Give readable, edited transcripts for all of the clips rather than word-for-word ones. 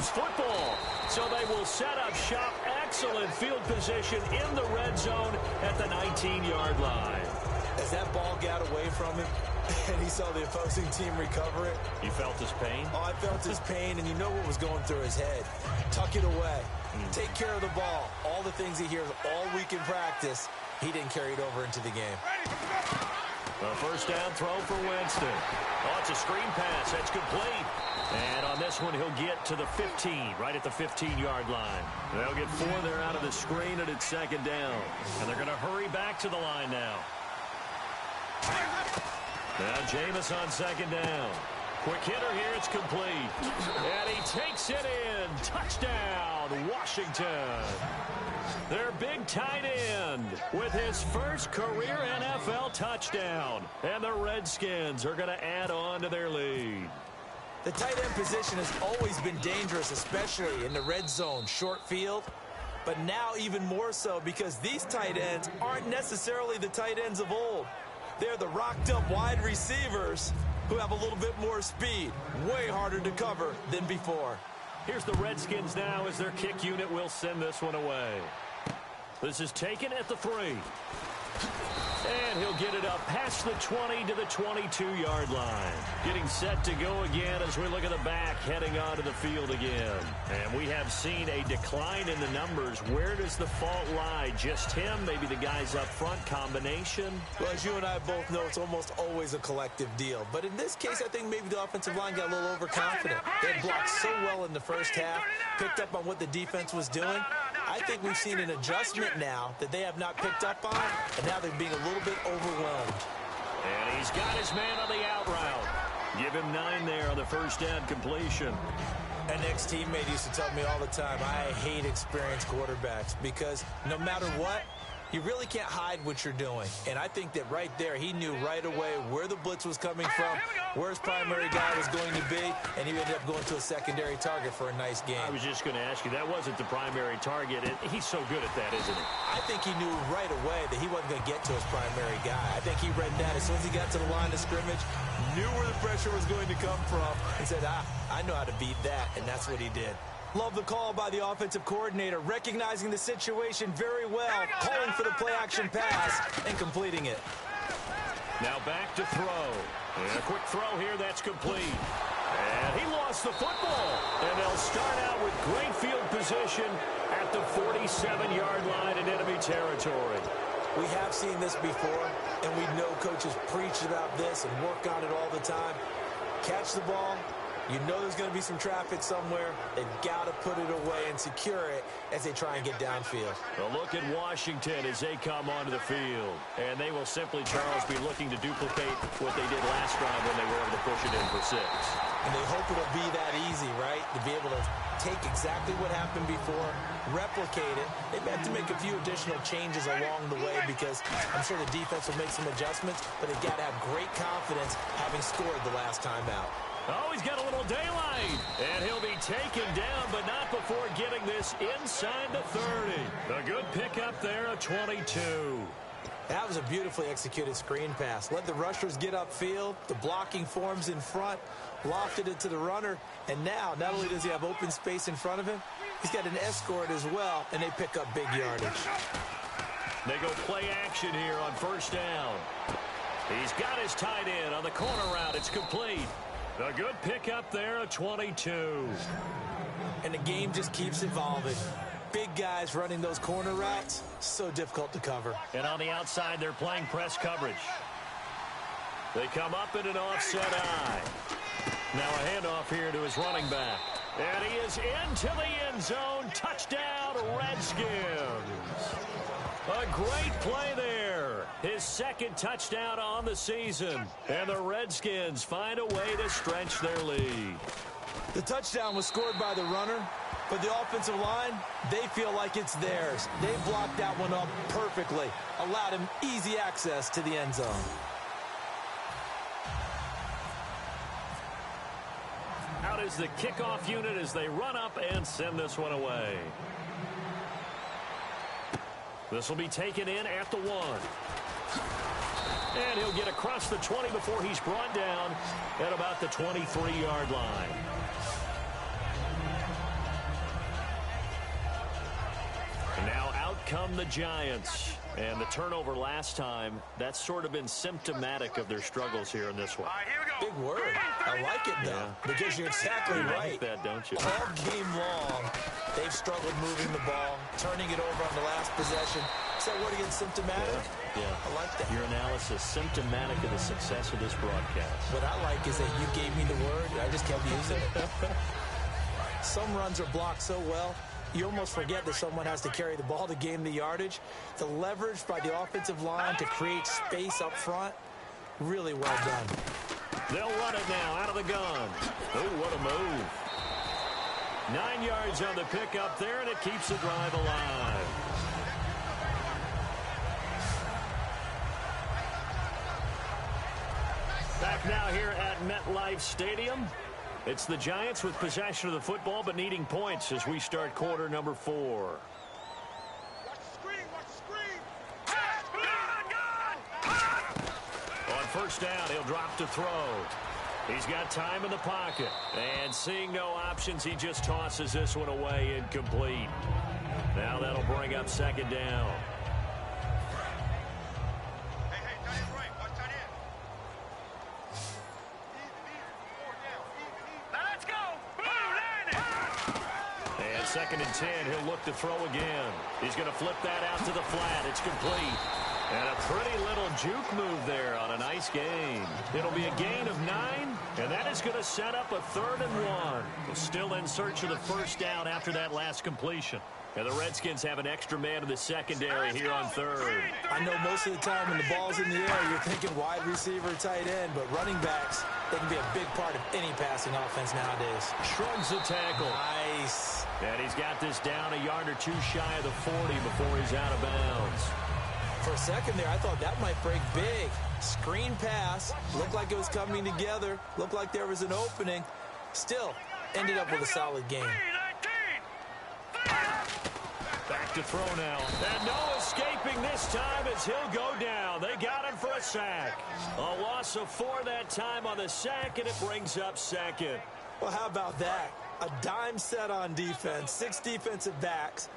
loose football. So they will set up shop. Excellent field position in the red zone at the 19-yard line. As that ball got away from him and he saw the opposing team recover it. You felt his pain? Oh, I felt his pain, and you know what was going through his head. Tuck it away. Take care of the ball. All the things he hears all week in practice, he didn't carry it over into the game. A first down throw for Winston. Oh, it's a screen pass. That's complete. And on this one, he'll get to the 15, right at the 15-yard line. They'll get 4 there out of the screen, and it's second down. And they're going to hurry back to the line now. Now Jameis on second down. Quick hitter here. It's complete. And he takes it in. Touchdown, Washington. Their big tight end with his first career NFL touchdown. And the Redskins are going to add on to their lead. The tight end position has always been dangerous, especially in the red zone, short field. But now even more so because these tight ends aren't necessarily the tight ends of old. They're the rocked-up wide receivers who have a little bit more speed. Way harder to cover than before. Here's the Redskins now as their kick unit will send this one away. This is taken at the 3. And he'll get it up past the 20 to the 22-yard line. Getting set to go again as we look at the back heading onto the field again. And we have seen a decline in the numbers. Where does the fault lie? Just him? Maybe the guys up front? Combination? Well, as you and I both know, it's almost always a collective deal. But in this case, I think maybe the offensive line got a little overconfident. They had blocked so well in the first half, picked up on what the defense was doing. I think we've seen an adjustment now that they have not picked up on, and now they're being a little bit overwhelmed. And he's got his man on the out route. Give him 9 there on the first down completion. An ex-teammate used to tell me all the time, I hate experienced quarterbacks because no matter what, you really can't hide what you're doing. And I think that right there, he knew right away where the blitz was coming from, where his primary guy was going to be, and he ended up going to a secondary target for a nice game. I was just going to ask you, that wasn't the primary target. He's so good at that, isn't he? I think he knew right away that he wasn't going to get to his primary guy. I think he read that as soon as he got to the line of scrimmage, knew where the pressure was going to come from, and said, I know how to beat that, and that's what he did. Love the call by the offensive coordinator, recognizing the situation very well, calling for the play-action pass and completing it. Now back to throw. And a quick throw here, that's complete. And he lost the football. And they'll start out with great field position at the 47-yard line in enemy territory. We have seen this before, and we know coaches preach about this and work on it all the time. Catch the ball. You know there's going to be some traffic somewhere. They've got to put it away and secure it as they try and get downfield. A look at Washington as they come onto the field. And they will simply, Charles, be looking to duplicate what they did last drive when they were able to push it in for 6. And they hope it'll be that easy, right? To be able to take exactly what happened before, replicate it. They have to make a few additional changes along the way because I'm sure the defense will make some adjustments, but they've got to have great confidence having scored the last time out. Oh, he's got a little daylight. And he'll be taken down, but not before getting this inside the 30. A good pickup there, a 22. That was a beautifully executed screen pass. Let the rushers get upfield. The blocking forms in front. Lofted it to the runner. And now, not only does he have open space in front of him, he's got an escort as well, and they pick up big yardage. They go play action here on first down. He's got his tight end on the corner route. It's complete. A good pickup there, a 22. And the game just keeps evolving. Big guys running those corner routes, so difficult to cover. And on the outside, they're playing press coverage. They come up in an offset eye. Now a handoff here to his running back. And he is into the end zone. Touchdown, Redskins. A great play there. His second touchdown on the season. And the Redskins find a way to stretch their lead. The touchdown was scored by the runner, but the offensive line, they feel like it's theirs. They blocked that one up perfectly, allowed him easy access to the end zone. Out is the kickoff unit as they run up and send this one away. This will be taken in at the 1. And he'll get across the 20 before he's brought down at about the 23-yard line. come the Giants. And the turnover last time, that's sort of been symptomatic of their struggles here in this one. Big word. I like it, though, because you're exactly right. You like that, don't you? All game long, they've struggled moving the ball, turning it over on the last possession. So what again, symptomatic? Yeah. I like that. Your analysis, symptomatic of the success of this broadcast. What I like is that you gave me the word, and I just kept using it. Some runs are blocked so well, you almost forget that someone has to carry the ball to gain the yardage. The leverage by the offensive line to create space up front, really well done. They'll run it now out of the gun. Oh, what a move. 9 yards on the pickup there, and it keeps the drive alive. Back now here at MetLife Stadium. It's the Giants with possession of the football, but needing points as we start quarter number 4. On first down, he'll drop to throw. He's got time in the pocket. And seeing no options, he just tosses this one away incomplete. Now that'll bring up second down. Second and 10, he'll look to throw again. He's going to flip that out to the flat. It's complete. And a pretty little juke move there on a nice gain. It'll be a gain of 9, and that is going to set up a 3rd and 1. Still in search of the first down after that last completion. And the Redskins have an extra man in the secondary here on 3rd. I know most of the time when the ball's in the air, you're thinking wide receiver, tight end, but running backs, they can be a big part of any passing offense nowadays. Shrugs the tackle. Nice. And he's got this down a yard or two shy of the 40 before he's out of bounds. For a second there, I thought that might break big. Screen pass. Looked like it was coming together. Looked like there was an opening. Still, ended up with a solid game. Back to throw now. And no escaping this time as he'll go down. They got him for a sack. A loss of 4 that time on the sack, and it brings up second. Well, how about that? A dime set on defense, 6 defensive backs.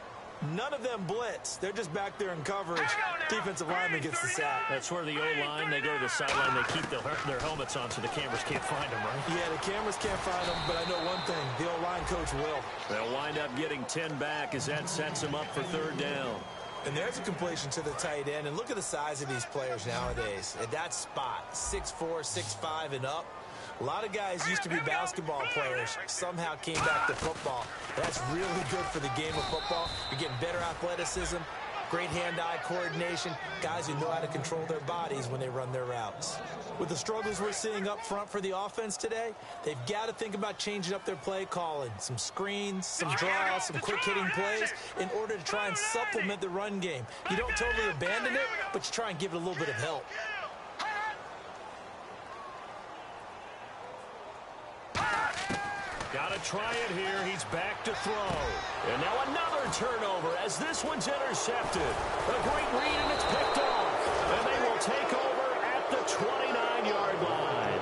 None of them blitz. They're just back there in coverage. Defensive lineman gets the sack. That's where the O-line, they go to the sideline, they keep their helmets on so the cameras can't find them, right? Yeah, the cameras can't find them, but I know one thing. The O-line coach will. They'll wind up getting 10 back as that sets them up for 3rd down. And there's a completion to the tight end. And look at the size of these players nowadays. At that spot, 6'4", 6'5", and up. A lot of guys used to be basketball players, somehow came back to football. That's really good for the game of football. You're getting better athleticism, great hand-eye coordination, guys who know how to control their bodies when they run their routes. With the struggles we're seeing up front for the offense today, they've got to think about changing up their play calling. Some screens, some draws, some quick-hitting plays in order to try and supplement the run game. You don't totally abandon it, but you try and give it a little bit of help. Gotta try it here. He's back to throw. And now another turnover as this one's intercepted. A great read, and it's picked off. And they will take over at the 29-yard line.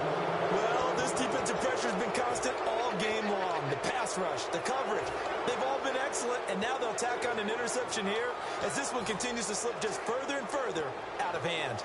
Well, this defensive pressure has been constant all game long. The pass rush, the coverage, they've all been excellent, and now they'll tack on an interception here as this one continues to slip just further and further out of hand.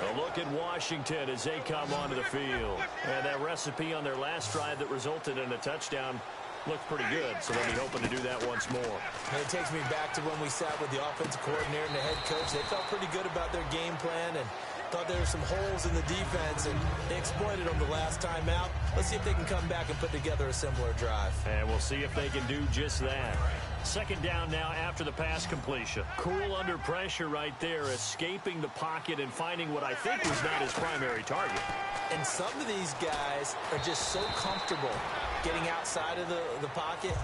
A look at Washington as they come onto the field. And that recipe on their last drive that resulted in a touchdown looked pretty good, so they'll be hoping to do that once more. And it takes me back to when we sat with the offensive coordinator and the head coach. They felt pretty good about their game plan and thought there were some holes in the defense, and they exploited them the last time out. Let's see if they can come back and put together a similar drive. And we'll see if they can do just that. Second down now after the pass completion. Cool under pressure right there, escaping the pocket and finding what I think was not his primary target. And some of these guys are just so comfortable getting outside of the pocket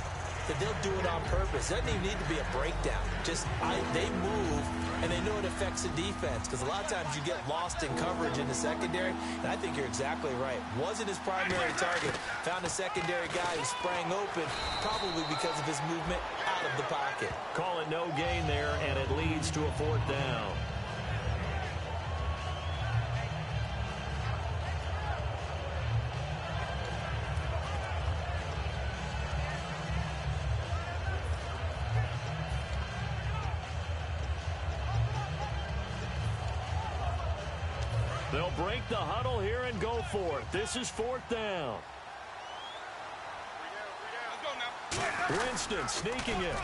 that they'll do it on purpose. It doesn't even need to be a breakdown. Just they move, and they know it affects the defense, because a lot of times you get lost in coverage in the secondary, and I think you're exactly right. Wasn't his primary target. Found a secondary guy who sprang open, probably because of his movement out of the pocket. Call it no gain there, and it leads to a 4th down. They'll break the huddle here and go for it. This is 4th down. Winston sneaking it.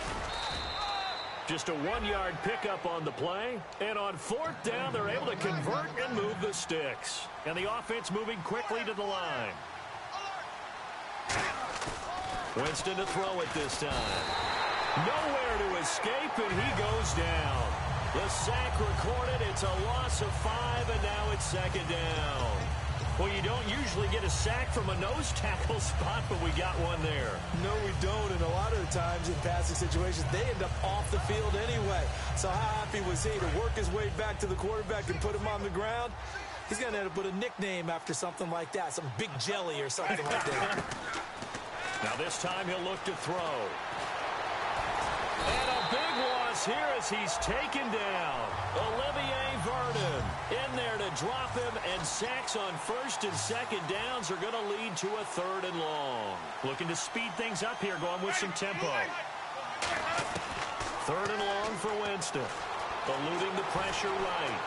Just a 1-yard pickup on the play. And on 4th down, they're able to convert and move the sticks. And the offense moving quickly to the line. Winston to throw it this time. Nowhere to escape, and he goes down. The sack recorded. It's a loss of 5, and now it's 2nd down. Well, you don't usually get a sack from a nose tackle spot, but we got one there. No, we don't, and a lot of the times in passing situations, they end up off the field anyway. So how happy was he to work his way back to the quarterback and put him on the ground? He's going to end up with a nickname after something like that, some Big Jelly or something like that. Now this time he'll look to throw. And a big loss here as he's taken down. Olivier Vernon in there to drop him, and sacks on 1st and 2nd downs are going to lead to a 3rd and long. Looking to speed things up here, going with some tempo. 3rd and long for Winston. Eluding the pressure right.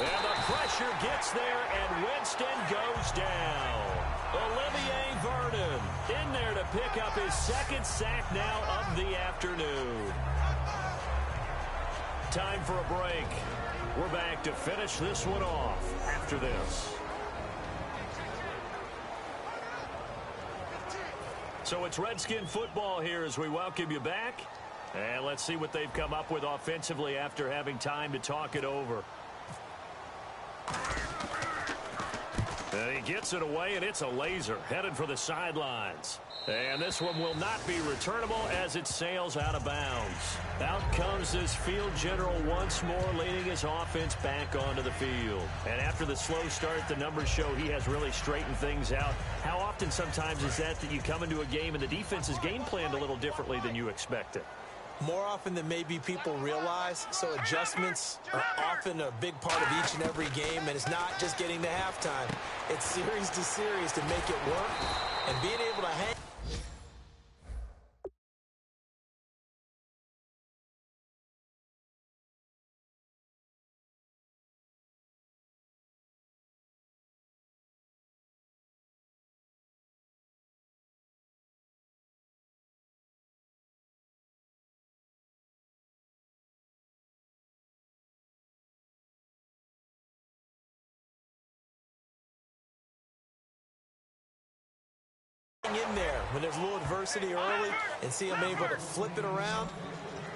And the pressure gets there, and Winston goes down. Olivier Vernon in there to pick up his 2nd sack now of the afternoon. Time for a break. We're back to finish this one off after this. So it's Redskin football here as we welcome you back. And let's see what they've come up with offensively after having time to talk it over. And he gets it away, and it's a laser headed for the sidelines. And this one will not be returnable as it sails out of bounds. Out comes this field general once more, leading his offense back onto the field. And after the slow start, the numbers show he has really straightened things out. How often sometimes is that you come into a game and the defense is game planned a little differently than you expected? More often than maybe people realize, so adjustments are often a big part of each and every game, and it's not just getting to halftime. It's series to series to make it work, and being able to hang. In there when there's a little adversity early and see him able to flip it around.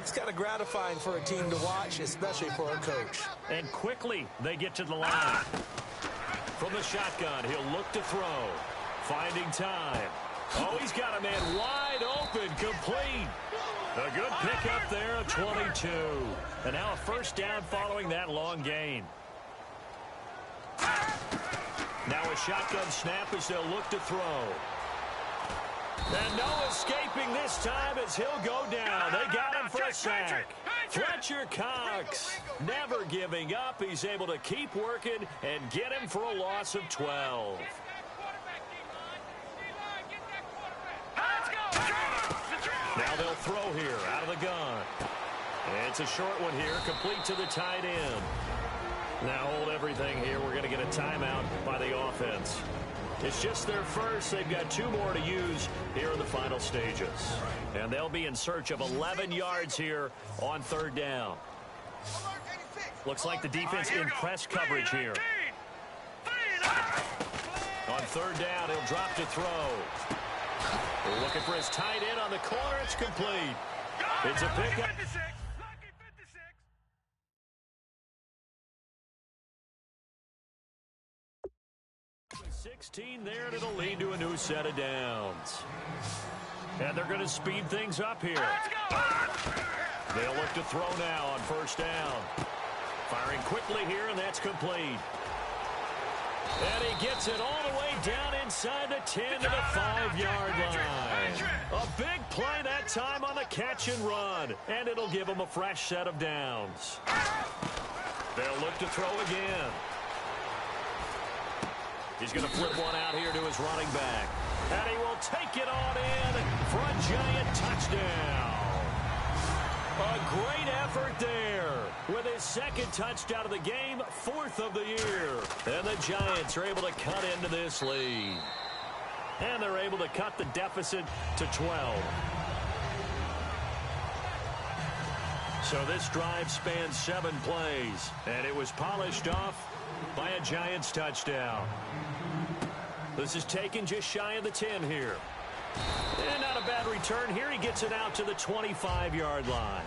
It's kind of gratifying for a team to watch, especially for a coach. And quickly they get to the line. From the shotgun, he'll look to throw. Finding time. Oh, he's got a man wide open, complete. A good pick up there, a 22. And now a 1st down following that long gain. Now a shotgun snap as they'll look to throw. And no escaping this time as he'll go down. They got him for a sack. Fletcher Cox never giving up. He's able to keep working and get him for a loss of 12. Now they'll throw here out of the gun. It's a short one here, complete to the tight end. Now hold everything here. We're going to get a timeout by the offense. It's just their first. They've got 2 more to use here in the final stages. And they'll be in search of 11 yards here on 3rd down. Looks like the defense in press coverage here. On 3rd down, he'll drop to throw. We're looking for his tight end on the corner. It's complete. It's a pickup. 16 there, and it'll lead to a new set of downs. And they're going to speed things up here. They'll look to throw now on 1st down. Firing quickly here, and that's complete. And he gets it all the way down inside the 10 to the 5-yard line. A big play that time on the catch and run, and it'll give him a fresh set of downs. They'll look to throw again. He's going to flip one out here to his running back. And he will take it on in for a giant touchdown. A great effort there with his second touchdown of the game, fourth of the year. And the Giants are able to cut into this lead. And they're able to cut the deficit to 12. So this drive spans 7 plays, and it was polished off by a Giants touchdown. This is taken just shy of the 10 here. And not a bad return here. He gets it out to the 25-yard line.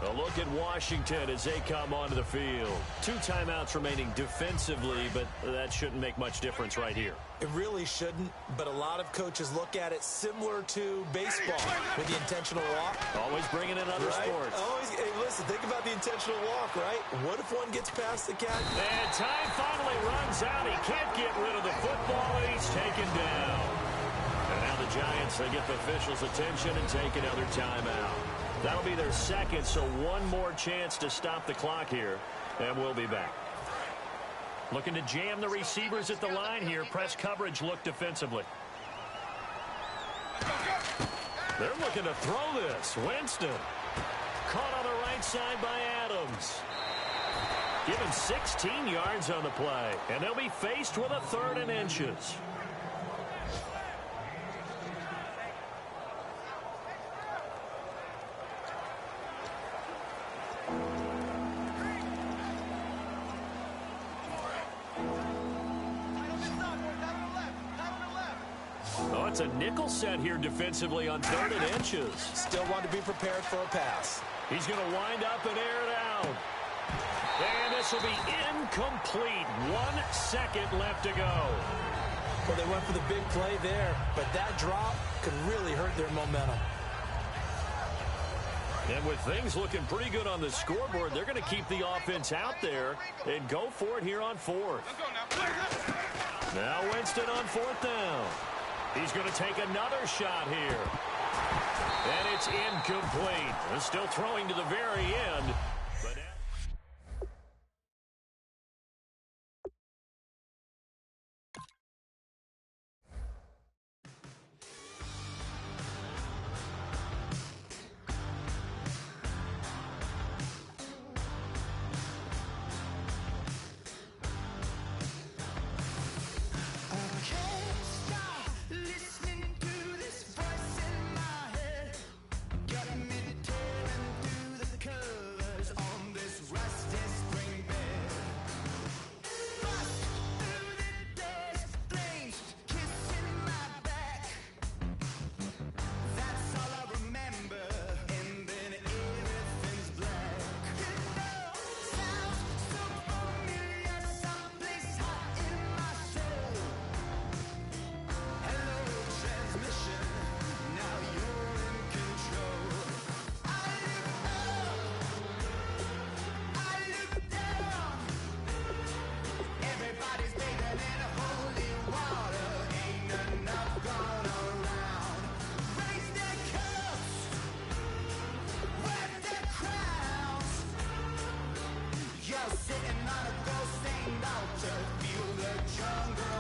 A look at Washington as they come onto the field. 2 timeouts remaining defensively, but that shouldn't make much difference right here. It really shouldn't, but a lot of coaches look at it similar to baseball with the intentional walk. Always bringing in other sports. Always, hey, listen, think about the intentional walk, right? What if one gets past the catch? And time finally runs out. He can't get rid of the football, and he's taken down. And now the Giants, they get the officials' attention and take another timeout. That'll be their second, so one more chance to stop the clock here, and we'll be back. Looking to jam the receivers at the line here. Press coverage look defensively. They're looking to throw this. Winston. Caught on the right side by Adams. Given 16 yards on the play, and they'll be faced with a 3rd and inches. Oh, it's a nickel set here defensively on 3rd and inches. Still want to be prepared for a pass. He's going to wind up and air it out. And this will be incomplete. 1 second left to go. Well, they went for the big play there, but that drop could really hurt their momentum. And with things looking pretty good on the scoreboard, they're going to keep the offense out there and go for it here on 4th. Now Winston on 4th down. He's going to take another shot here. And it's incomplete. They're still throwing to the very end. But Sitting on a ghost named altar, feel the jungle